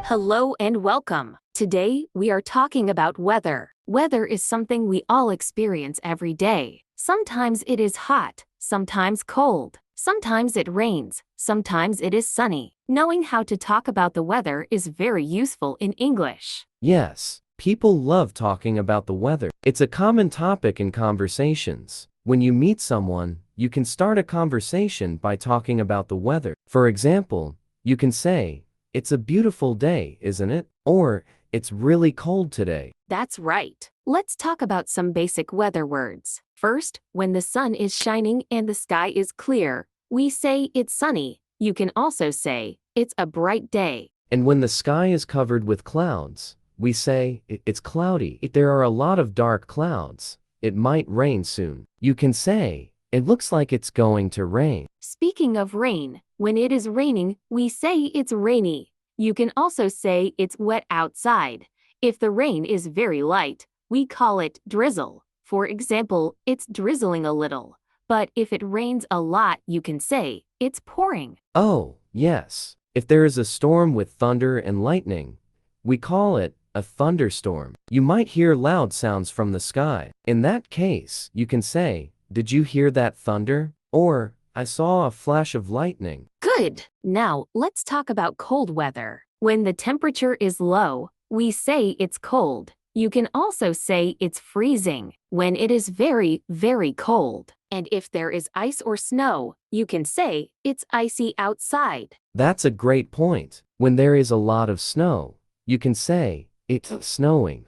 Hello and welcome. Today, we are talking about weather. Weather is something we all experience every day. Sometimes it is hot, sometimes cold, sometimes it rains, sometimes it is sunny. Knowing how to talk about the weather is very useful in English. Yes, people love talking about the weather. It's a common topic in conversations. When you meet someone, you can start a conversation by talking about the weather. For example, you can say, "It's a beautiful day, isn't it?" Or, "It's really cold today." That's right. Let's talk about some basic weather words. First, when the sun is shining and the sky is clear, we say it's sunny. You can also say, it's a bright day. And when the sky is covered with clouds, we say, "It's cloudy." If there are a lot of dark clouds, it might rain soon. You can say, "It looks like it's going to rain." Speaking of rain, when it is raining, we say it's rainy. You can also say it's wet outside. If the rain is very light, we call it drizzle. For example, it's drizzling a little. But if it rains a lot, you can say it's pouring. Oh, yes. If there is a storm with thunder and lightning, we call it a thunderstorm. You might hear loud sounds from the sky. In that case, you can say, "Did you hear that thunder?" Or, "I saw a flash of lightning." Good! Now, let's talk about cold weather. When the temperature is low, we say it's cold. You can also say it's freezing when it is very, very cold. And if there is ice or snow, you can say it's icy outside. That's a great point. When there is a lot of snow, you can say, "It's snowing."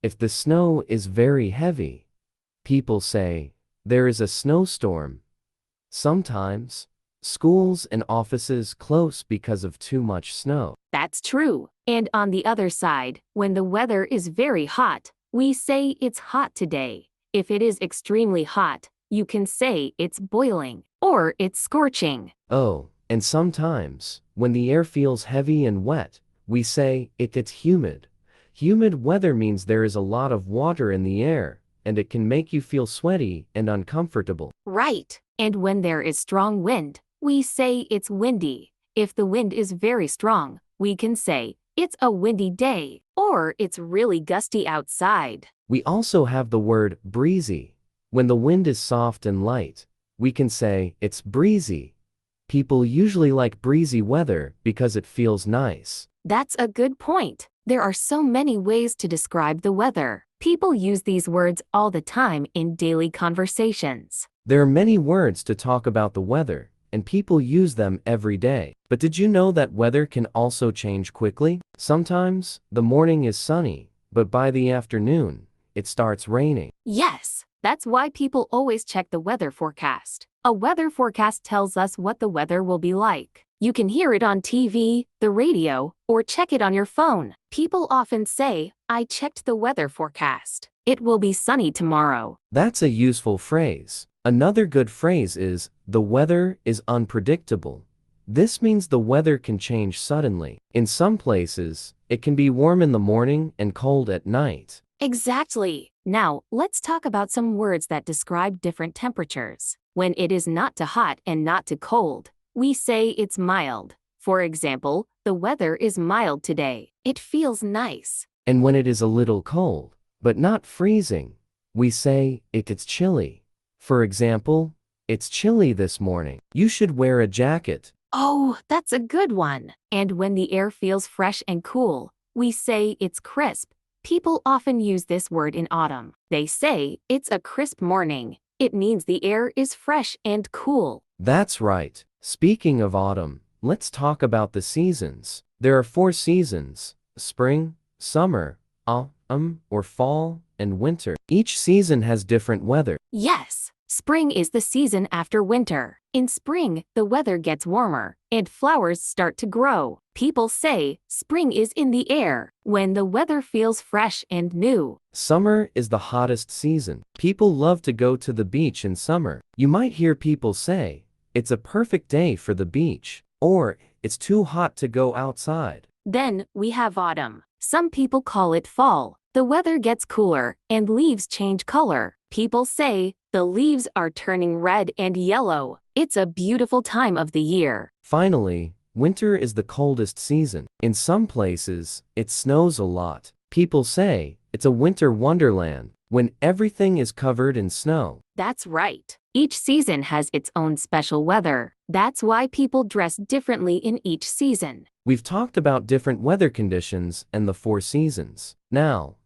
If the snow is very heavy, people say, "There is a snowstorm." Sometimes, schools and offices close because of too much snow. That's true. And on the other side, when the weather is very hot, we say it's hot today. If it is extremely hot, you can say it's boiling or it's scorching. Oh, and sometimes, when the air feels heavy and wet, we say, "It's humid." Humid weather means there is a lot of water in the air, and it can make you feel sweaty and uncomfortable. Right. And when there is strong wind, we say it's windy. If the wind is very strong, we can say it's a windy day or it's really gusty outside. We also have the word breezy. When the wind is soft and light, we can say it's breezy. People usually like breezy weather because it feels nice. That's a good point. There are so many ways to describe the weather. People use these words all the time in daily conversations. There are many words to talk about the weather, and people use them every day. But did you know that weather can also change quickly? Sometimes, the morning is sunny, but by the afternoon, it starts raining. Yes, that's why people always check the weather forecast. A weather forecast tells us what the weather will be like. You can hear it on TV, the radio, or check it on your phone. People often say, "I checked the weather forecast. It will be sunny tomorrow." That's a useful phrase. Another good phrase is, "The weather is unpredictable." This means the weather can change suddenly. In some places, it can be warm in the morning and cold at night. Exactly. Now, let's talk about some words that describe different temperatures. When it is not too hot and not too cold, we say it's mild. For example, the weather is mild today. It feels nice. And when it is a little cold, but not freezing, we say, "It's chilly." For example, "It's chilly this morning. You should wear a jacket." Oh, that's a good one. And when the air feels fresh and cool, we say it's crisp. People often use this word in autumn. They say it's a crisp morning. It means the air is fresh and cool. That's right. Speaking of autumn, let's talk about the seasons. There are 4 seasons: spring, summer, autumn or fall, and winter. Each season has different weather. Yes, spring is the season after winter. In spring, the weather gets warmer and flowers start to grow. People say spring is in the air when the weather feels fresh and new. Summer is the hottest season. People love to go to the beach in summer. You might hear people say, "It's a perfect day for the beach," or "It's too hot to go outside." Then we have autumn. Some people call it fall. The weather gets cooler and leaves change color. People say the leaves are turning red and yellow. It's a beautiful time of the year. Finally, winter is the coldest season. In some places, it snows a lot. People say, it's a winter wonderland, when everything is covered in snow. That's right. Each season has its own special weather. That's why people dress differently in each season. We've talked about different weather conditions and the 4 seasons. Now,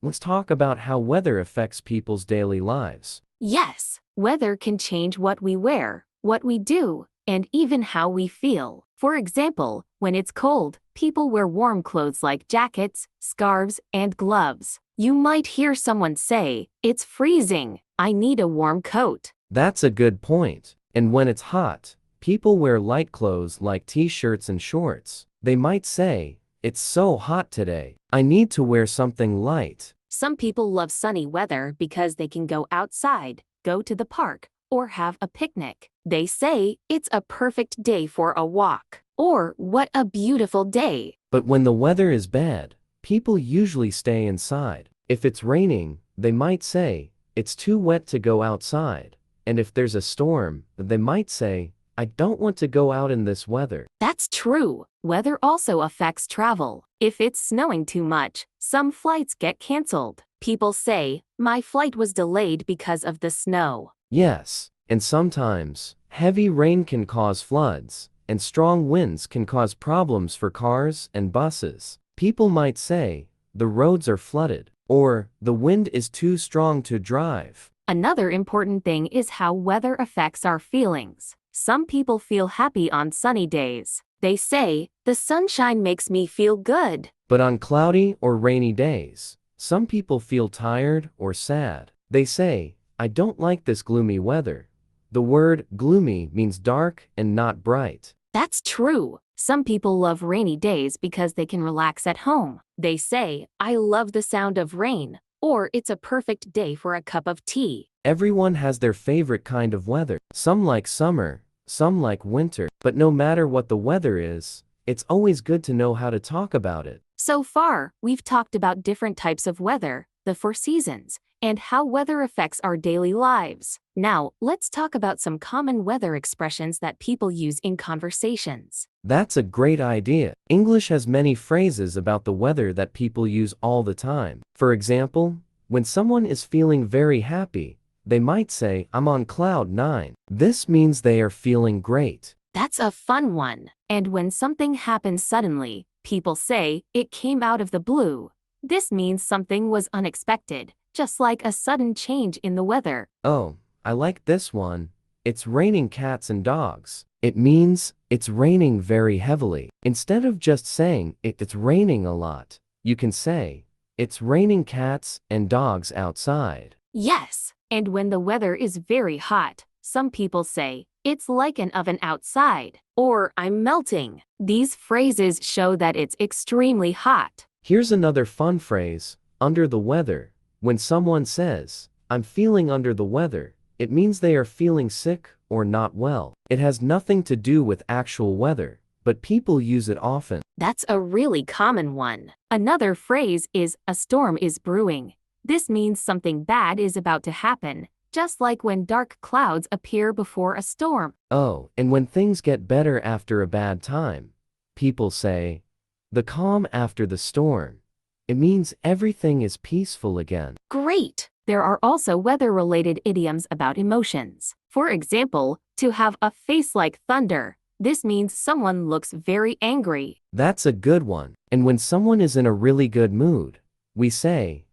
let's talk about how weather affects people's daily lives. Yes, weather can change what we wear, what we do, and even how we feel. For example, when it's cold, people wear warm clothes like jackets, scarves, and gloves. You might hear someone say, "It's freezing. I need a warm coat." That's a good point. And when it's hot, people wear light clothes like t-shirts and shorts. They might say, "It's so hot today. I need to wear something light." Some people love sunny weather because they can go outside, go to the park, or have a picnic. They say, "It's a perfect day for a walk," or "What a beautiful day." But when the weather is bad, people usually stay inside. If it's raining, they might say, "It's too wet to go outside." And if there's a storm, they might say, "I don't want to go out in this weather." That's true. Weather also affects travel. If it's snowing too much, some flights get canceled. People say, "My flight was delayed because of the snow." Yes, and sometimes, heavy rain can cause floods, and strong winds can cause problems for cars and buses. People might say, "The roads are flooded," or "The wind is too strong to drive." Another important thing is how weather affects our feelings. Some people feel happy on sunny days. They say, "The sunshine makes me feel good." But on cloudy or rainy days, some people feel tired or sad. They say, "I don't like this gloomy weather." The word gloomy means dark and not bright. That's true. Some people love rainy days because they can relax at home. They say, "I love the sound of rain," or "It's a perfect day for a cup of tea." Everyone has their favorite kind of weather. Some like summer, some like winter. But no matter what the weather is, it's always good to know how to talk about it. So far, we've talked about different types of weather, the 4 seasons, and how weather affects our daily lives. Now, let's talk about some common weather expressions that people use in conversations. That's a great idea. English has many phrases about the weather that people use all the time. For example, when someone is feeling very happy, they might say, "I'm on cloud 9." This means they are feeling great. That's a fun one. And when something happens suddenly, people say, "It came out of the blue." This means something was unexpected, just like a sudden change in the weather. Oh, I like this one. It's raining cats and dogs. It means it's raining very heavily. Instead of just saying it's raining a lot, you can say, "It's raining cats and dogs outside." Yes, and when the weather is very hot, some people say, "It's like an oven outside," or "I'm melting." These phrases show that it's extremely hot. Here's another fun phrase, under the weather. When someone says, "I'm feeling under the weather," it means they are feeling sick or not well. It has nothing to do with actual weather, but people use it often. That's a really common one. Another phrase is, "A storm is brewing." This means something bad is about to happen, just like when dark clouds appear before a storm. Oh, and when things get better after a bad time, people say, "The calm after the storm." It means everything is peaceful again. Great! There are also weather-related idioms about emotions. For example, to have a face like thunder. This means someone looks very angry. That's a good one. And when someone is in a really good mood, we say,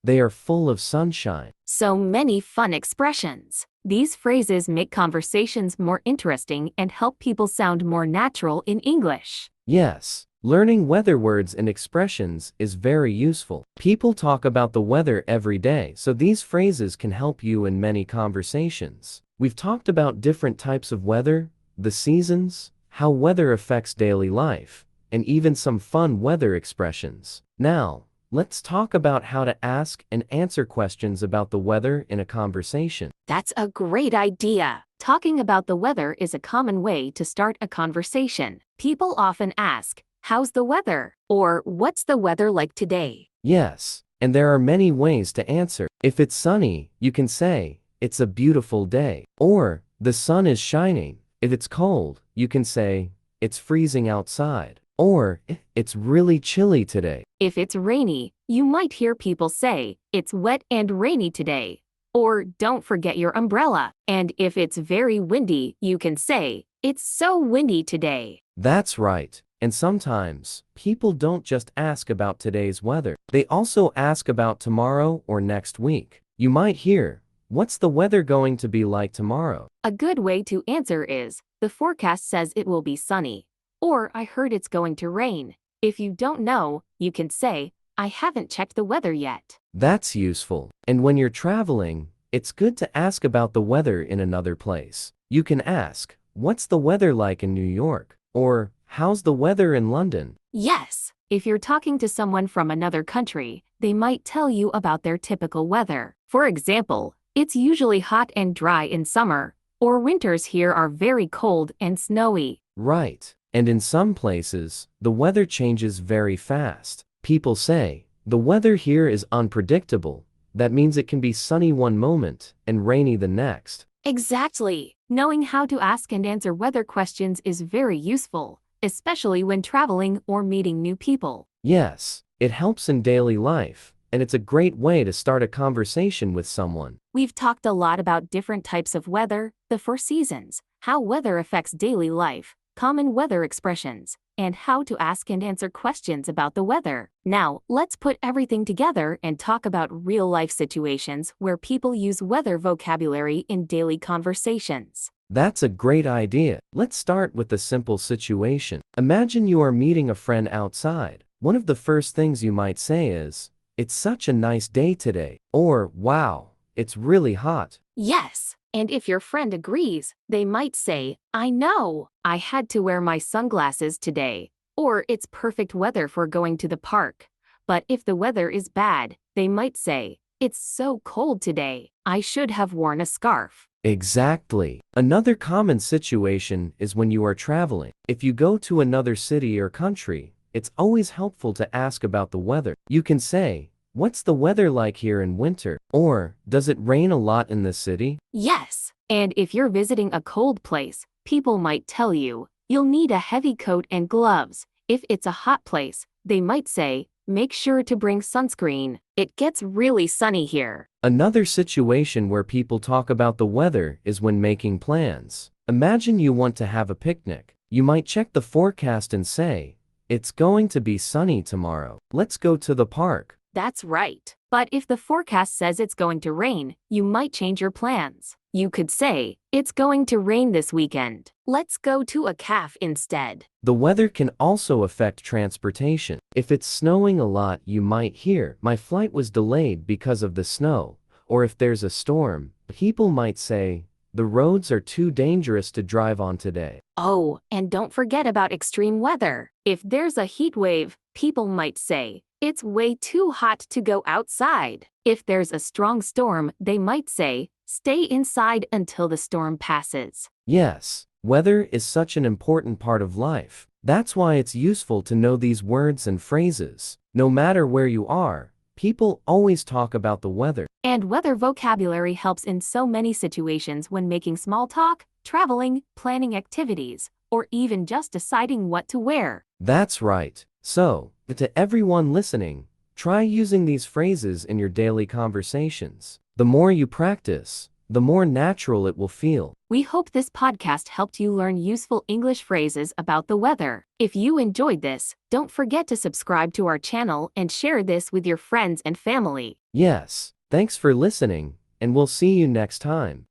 "They are full of sunshine." So many fun expressions. These phrases make conversations more interesting and help people sound more natural in English. Yes, learning weather words and expressions is very useful. People talk about the weather every day, so these phrases can help you in many conversations. We've talked about different types of weather, the seasons, how weather affects daily life, and even some fun weather expressions. Now, let's talk about how to ask and answer questions about the weather in a conversation. That's a great idea. Talking about the weather is a common way to start a conversation. People often ask, "How's the weather?" or "What's the weather like today?" Yes, and there are many ways to answer. If it's sunny, you can say, "It's a beautiful day," or "The sun is shining." If it's cold, you can say, it's freezing outside. Or, it's really chilly today. If it's rainy, you might hear people say, it's wet and rainy today. Or, don't forget your umbrella. And if it's very windy, you can say, it's so windy today. That's right. And sometimes, people don't just ask about today's weather. They also ask about tomorrow or next week. You might hear, what's the weather going to be like tomorrow? A good way to answer is, the forecast says it will be sunny. Or, I heard it's going to rain. If you don't know, you can say, I haven't checked the weather yet. That's useful. And when you're traveling, it's good to ask about the weather in another place. You can ask, what's the weather like in New York? Or, how's the weather in London? Yes, if you're talking to someone from another country, they might tell you about their typical weather. For example, it's usually hot and dry in summer, or winters here are very cold and snowy. Right. And in some places, the weather changes very fast. People say, the weather here is unpredictable. That means it can be sunny one moment and rainy the next. Exactly. Knowing how to ask and answer weather questions is very useful, especially when traveling or meeting new people. Yes, it helps in daily life, and it's a great way to start a conversation with someone. We've talked a lot about different types of weather, the 4 seasons, how weather affects daily life, common weather expressions, and how to ask and answer questions about the weather. Now, let's put everything together and talk about real-life situations where people use weather vocabulary in daily conversations. That's a great idea. Let's start with a simple situation. Imagine you are meeting a friend outside. One of the first things you might say is, it's such a nice day today. Or, wow, it's really hot. Yes, and if your friend agrees, they might say, I know, I had to wear my sunglasses today. Or it's perfect weather for going to the park. But if the weather is bad, they might say, it's so cold today, I should have worn a scarf. Exactly. Another common situation is when you are traveling. If you go to another city or country, it's always helpful to ask about the weather. You can say, what's the weather like here in winter? Or, does it rain a lot in the city? Yes, and if you're visiting a cold place, people might tell you, you'll need a heavy coat and gloves. If it's a hot place, they might say, make sure to bring sunscreen. It gets really sunny here. Another situation where people talk about the weather is when making plans. Imagine you want to have a picnic. You might check the forecast and say, it's going to be sunny tomorrow. Let's go to the park. That's right. But if the forecast says it's going to rain, you might change your plans. You could say, it's going to rain this weekend. Let's go to a cafe instead. The weather can also affect transportation. If it's snowing a lot, you might hear, my flight was delayed because of the snow. Or if there's a storm, people might say, the roads are too dangerous to drive on today. Oh, and don't forget about extreme weather. If there's a heat wave, people might say, it's way too hot to go outside. If there's a strong storm, they might say, stay inside until the storm passes. Yes, weather is such an important part of life. That's why it's useful to know these words and phrases. No matter where you are, people always talk about the weather. And weather vocabulary helps in so many situations when making small talk, traveling, planning activities, or even just deciding what to wear. That's right. So, to everyone listening, try using these phrases in your daily conversations. The more you practice, the more natural it will feel. We hope this podcast helped you learn useful English phrases about the weather. If you enjoyed this, don't forget to subscribe to our channel and share this with your friends and family. Yes, thanks for listening, and we'll see you next time.